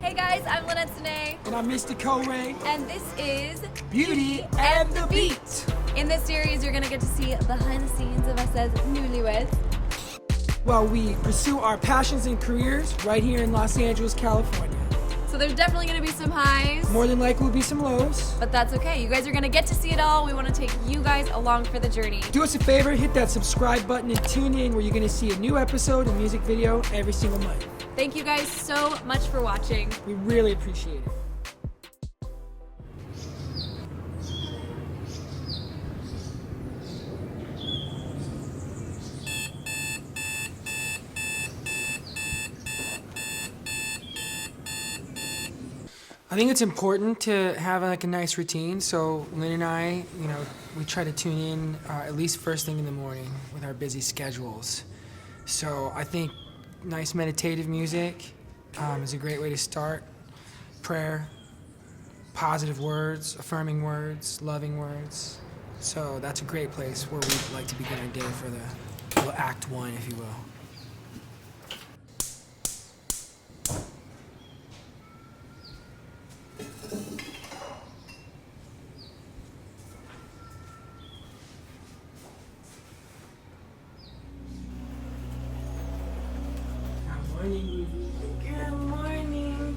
Hey guys, I'm Lynette. And I'm Mr. Corey. And this is Beauty and the Beat. In this series, you're gonna get to see behind the scenes of us as newlyweds. While we pursue our passions and careers right here in Los Angeles, California. So there's definitely gonna be some highs. More than likely will be some lows. But that's okay. You guys are gonna get to see it all. We wanna take you guys along for the journey. Do us a favor, hit that subscribe button and tune in where you're gonna see a new episode and music video every single month. Thank you guys so much for watching. We really appreciate it. I think it's important to have like a nice routine. So Lynn and I, we try to tune in at least first thing in the morning with our busy schedules. So I think nice meditative music is a great way to start. Prayer, positive words, affirming words, loving words. So that's a great place where we'd like to begin our day for the little act one, if you will. Good morning.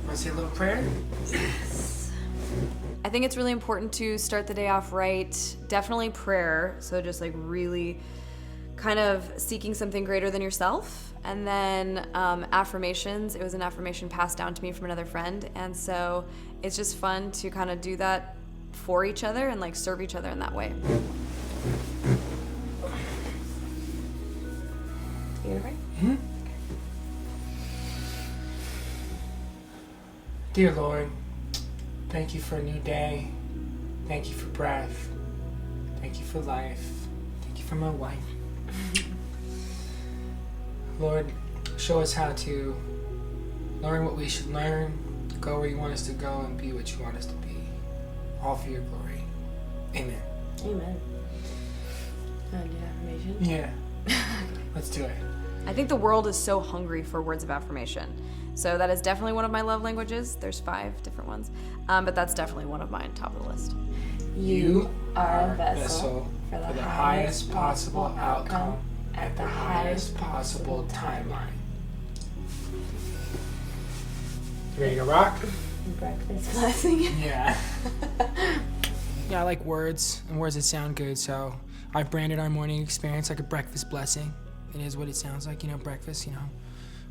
Want to say a little prayer? Yes. I think it's really important to start the day off right. Definitely prayer. So just like really kind of seeking something greater than yourself. And then affirmations. It was an affirmation passed down to me from another friend. And so it's just fun to kind of do that for each other and like serve each other in that way. You gonna pray? Mm-hmm. Dear Lord, thank you for a new day. Thank you for breath. Thank you for life. Thank you for my wife. Lord, show us how to learn what we should learn, go where you want us to go, and be what you want us to be. All for your glory. Amen. Amen. Do affirmation? Yeah. Let's do it. I think the world is so hungry for words of affirmation. So that is definitely one of my love languages. There's 5 different ones. But that's definitely one of mine, top of the list. You are a vessel for the highest possible outcome at the highest possible timeline. You ready to rock? Breakfast blessing. Yeah. Yeah, I like words and words that sound good, so I've branded our morning experience like a breakfast blessing. It is what it sounds like, breakfast,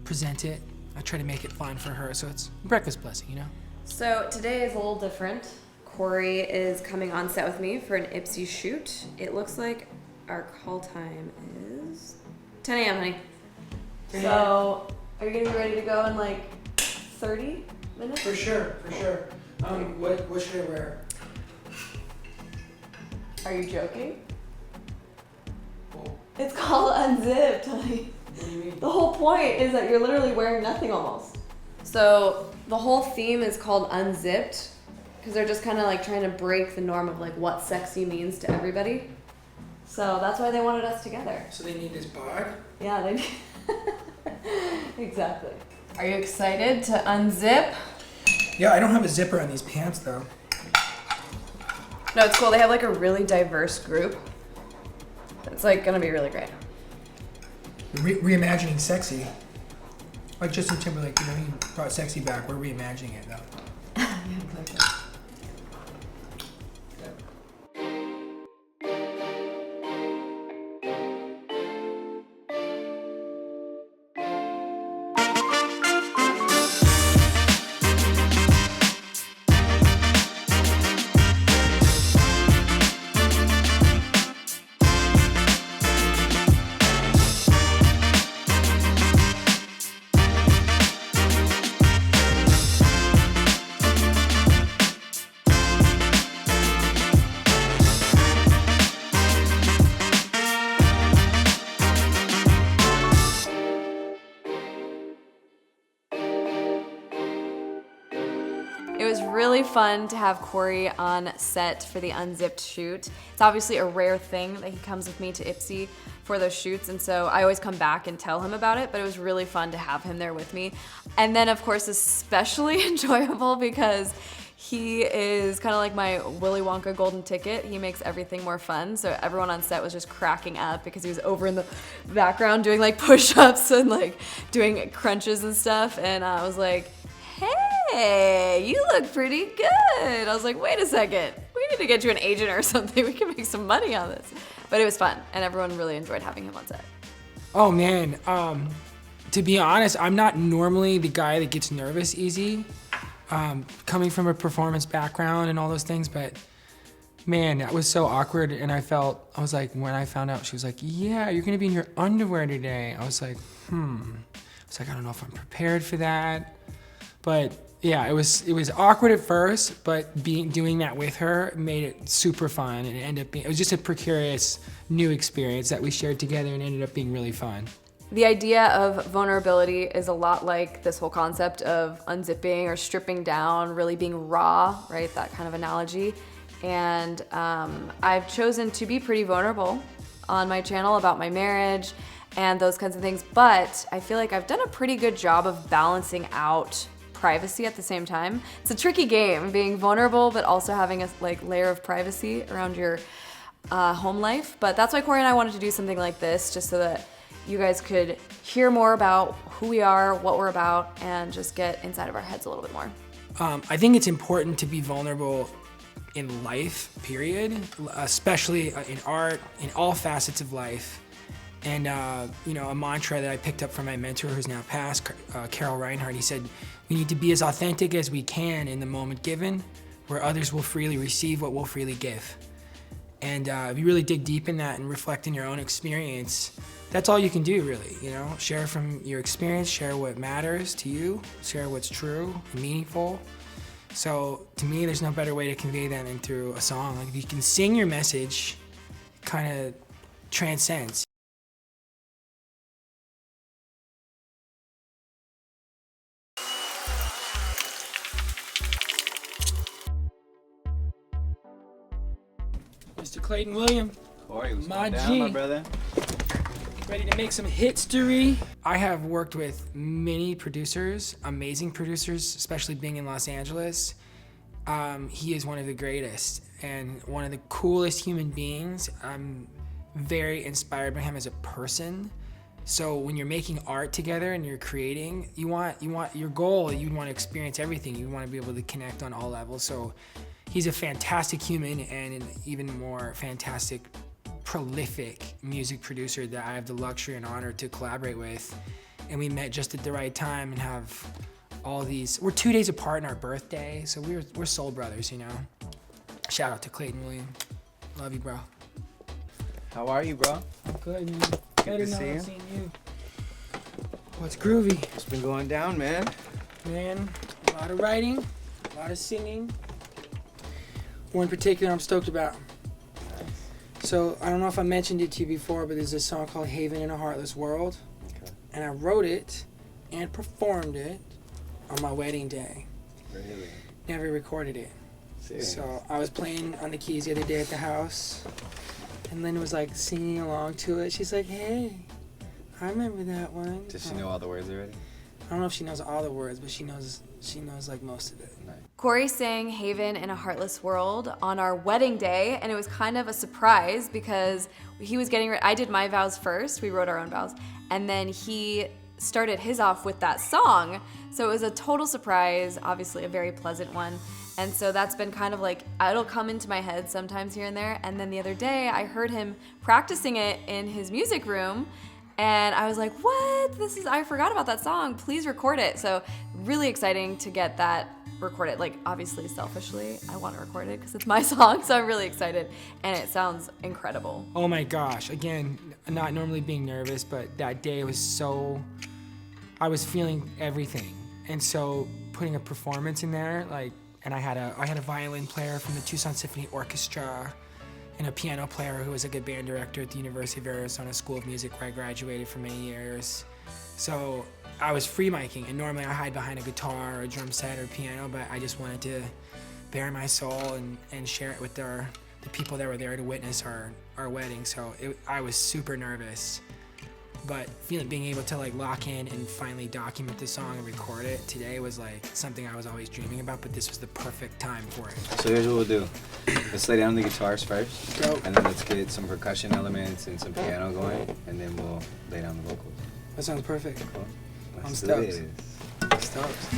present it. I try to make it fun for her, so it's breakfast blessing, So today is a little different. Corey is coming on set with me for an Ipsy shoot. It looks like our call time is 10 a.m., honey. So are you gonna be ready to go in like 30 minutes? For sure. What should I wear? Are you joking? Oh. It's called Unzipped, honey. What do you mean? The whole point is that you're literally wearing nothing almost. So the whole theme is called Unzipped because they're just kind of like trying to break the norm of like what sexy means to everybody. So that's why they wanted us together. So they need this bod? Yeah, they exactly. Are you excited to unzip? Yeah, I don't have a zipper on these pants though. No, it's cool. They have like a really diverse group. It's like gonna be really great. Reimagining sexy. Like Justin Timberlake, he brought sexy back. We're reimagining it though. Yeah, exactly. was really fun to have Corey on set for the Unzipped shoot. It's obviously a rare thing that he comes with me to Ipsy for those shoots, and so I always come back and tell him about it, but it was really fun to have him there with me. And then, of course, especially enjoyable because he is kind of like my Willy Wonka golden ticket. He makes everything more fun. So everyone on set was just cracking up because he was over in the background doing like push-ups and like doing crunches and stuff. And I was like, hey, you look pretty good. I was like, wait a second. We need to get you an agent or something. We can make some money on this. But it was fun, and everyone really enjoyed having him on set. Oh man, to be honest, I'm not normally the guy that gets nervous easy. Coming from a performance background and all those things, but man, that was so awkward. And I was like, when I found out, she was like, yeah, you're gonna be in your underwear today. I was like, I was like, I don't know if I'm prepared for that. But yeah, it was awkward at first, but doing that with her made it super fun, and it was just a precarious new experience that we shared together and ended up being really fun. The idea of vulnerability is a lot like this whole concept of unzipping or stripping down, really being raw, right? That kind of analogy. And I've chosen to be pretty vulnerable on my channel about my marriage and those kinds of things, but I feel like I've done a pretty good job of balancing out privacy at the same time. It's a tricky game, being vulnerable but also having a layer of privacy around your home life. But that's why Corey and I wanted to do something like this, just so that you guys could hear more about who we are, what we're about, and just get inside of our heads a little bit more. I think it's important to be vulnerable in life, period, especially in art, in all facets of life. And a mantra that I picked up from my mentor who's now passed, Carroll Rinehart, he said, we need to be as authentic as we can in the moment given, where others will freely receive what we'll freely give. And if you really dig deep in that and reflect in your own experience, that's all you can do, really. Share from your experience, share what matters to you, share what's true and meaningful. So to me, there's no better way to convey that than through a song. Like if you can sing your message, it kind of transcends. Mr. Clayton William, Corey, what's my going down, G. my brother? Ready to make some history. I have worked with many producers, amazing producers, especially being in Los Angeles. He is one of the greatest and one of the coolest human beings. I'm very inspired by him as a person. So when you're making art together and you're creating, you want your goal, you want to experience everything. You want to be able to connect on all levels. So he's a fantastic human and an even more fantastic, prolific music producer that I have the luxury and honor to collaborate with. And we met just at the right time and have all these, we're 2 days apart in our birthday, so we're soul brothers, Shout out to Clayton William. Love you, bro. How are you, bro? Good, man. Good to see you. Seeing you. What's groovy? What's been going down, man? Man, a lot of writing, a lot of singing. One in particular I'm stoked about. So, I don't know if I mentioned it to you before, but there's this song called Haven in a Heartless World. Okay. And I wrote it and performed it on my wedding day. Really? Never recorded it. Serious? So, I was playing on the keys the other day at the house, and Lynette was like singing along to it. She's like, hey, I remember that one. Does she know all the words already? I don't know if she knows all the words, but she knows like most of it. Nice. Corey sang Haven in a Heartless World on our wedding day, and it was kind of a surprise because he was getting ready. I did my vows first. We wrote our own vows. And then he started his off with that song. So it was a total surprise, obviously a very pleasant one. And so that's been kind of like, it'll come into my head sometimes here and there. And then the other day I heard him practicing it in his music room. And I was like, what? I forgot about that song. Please record it. So really exciting to get that recorded. Like, obviously, selfishly, I want to record it because it's my song. So I'm really excited. And it sounds incredible. Oh my gosh. Again, not normally being nervous, but that day was I was feeling everything. And so putting a performance in there, and I had a violin player from the Tucson Symphony Orchestra, and a piano player who was a good band director at the University of Arizona School of Music, where I graduated for many years. So I was free miking, and normally I hide behind a guitar or a drum set or piano, but I just wanted to bare my soul and share it with the people that were there to witness our wedding. So I was super nervous, but being able to like lock in and finally document the song and record it today was like something I was always dreaming about, but this was the perfect time for it. So here's what we'll do. Let's lay down the guitars first, Dope. and then let's get some percussion elements and some piano going, and then we'll lay down the vocals. That sounds perfect. Cool. I'm Let's do stoked. this. Stoked.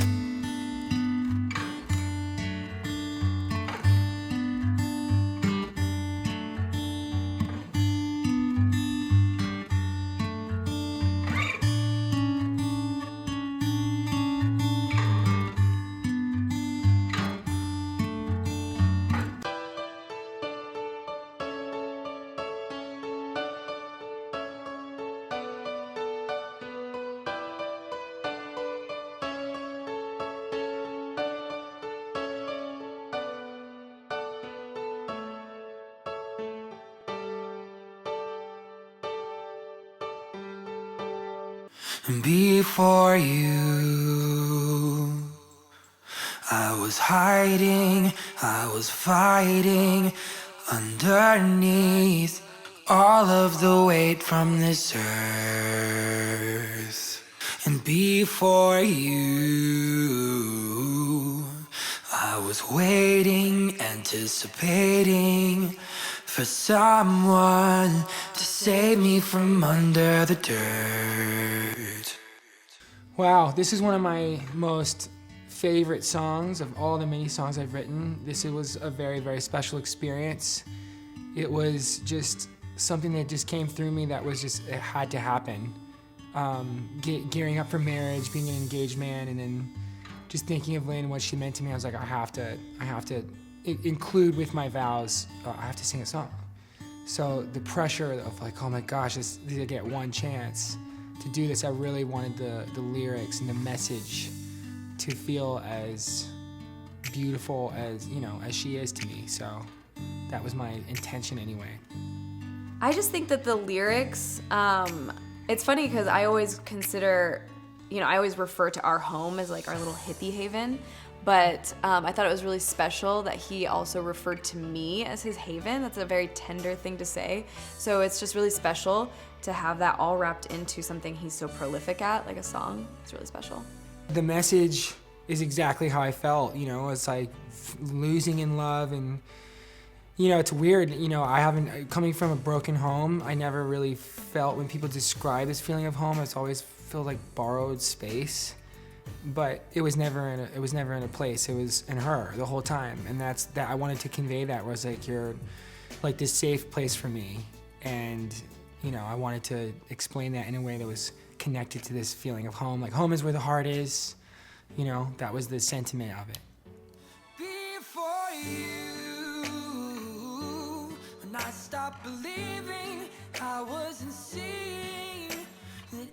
Before you, I was hiding, I was fighting underneath all of the weight from this earth. And before you, I was waiting, anticipating for someone to save me from under the dirt. Wow, this is one of my most favorite songs of all the many songs I've written. This was a very, very special experience. It was just something that just came through me that was just, it had to happen. Gearing up for marriage, being an engaged man, and then just thinking of Lynn and what she meant to me, I was like, I have to include with my vows, I have to sing a song. So the pressure of like, oh my gosh, I get one chance to do this. I really wanted the lyrics and the message to feel as beautiful as, as she is to me. So that was my intention anyway. I just think that the lyrics, it's funny because I always consider, I always refer to our home as like our little hippie haven, but I thought it was really special that he also referred to me as his haven. That's a very tender thing to say. So it's just really special to have that all wrapped into something he's so prolific at, like a song. It's really special. The message is exactly how I felt, it's like losing in love, and it's weird, coming from a broken home, I never really felt, when people describe this feeling of home, it's always felt like borrowed space, but it was never in a place, it was in her the whole time, and that I wanted to convey that, was like, you're like this safe place for me, and I wanted to explain that in a way that was connected to this feeling of home, like home is where the heart is, that was the sentiment of it. Before you, when I stopped believing I wasn't seeing that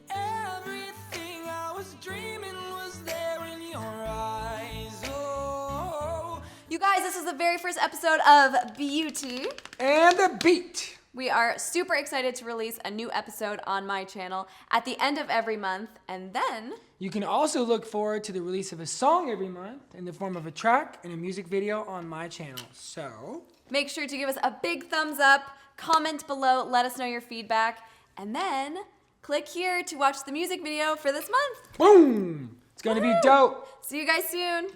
everything I was dreaming was there in your eyes. Oh, You guys, this is the very first episode of Beauty. And the beat. We are super excited to release a new episode on my channel at the end of every month, and then You can also look forward to the release of a song every month in the form of a track and a music video on my channel. So make sure to give us a big thumbs up, comment below, let us know your feedback, and then click here to watch the music video for this month. boom! It's gonna be dope. See you guys soon.